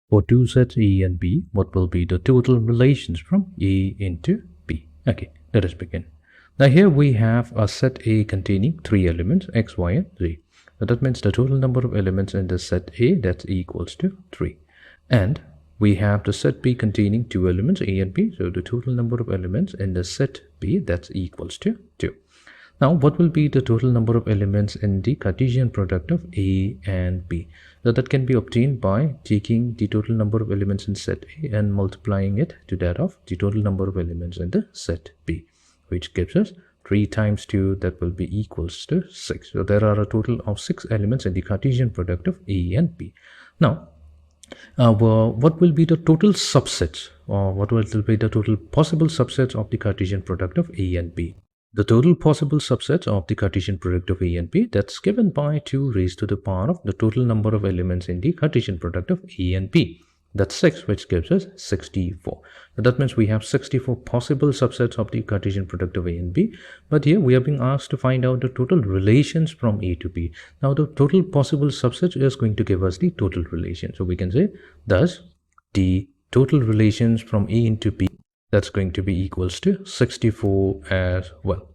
For two sets A and B, what will be the total relations from A into B? Okay, let us begin. Now here we have a set A containing three elements, x, y, and z. So that means the total number of elements in the set A, that's equals to 3. And we have the set B containing two elements, A and B. So the total number of elements in the set B, that's equals to 2. Now, what will be the total number of elements in the Cartesian product of A and B? So that can be obtained by taking the total number of elements in set A and multiplying it to that of the total number of elements in the set B, which gives us 3 times 2, that will be equals to 6. So there are a total of 6 elements in the Cartesian product of A and B. Now, what will be the total subsets, or what will be the total possible subsets of the Cartesian product of A and B? The total possible subsets of the Cartesian product of A and B, that's given by 2 raised to the power of the total number of elements in the Cartesian product of A and B. That's 6, which gives us 64. So that means we have 64 possible subsets of the Cartesian product of A and B. But here we are being asked to find out the total relations from A to B. Now the total possible subsets is going to give us the total relation. So we can say, thus, the total relations from A into B, that's going to be equals to 64 as well.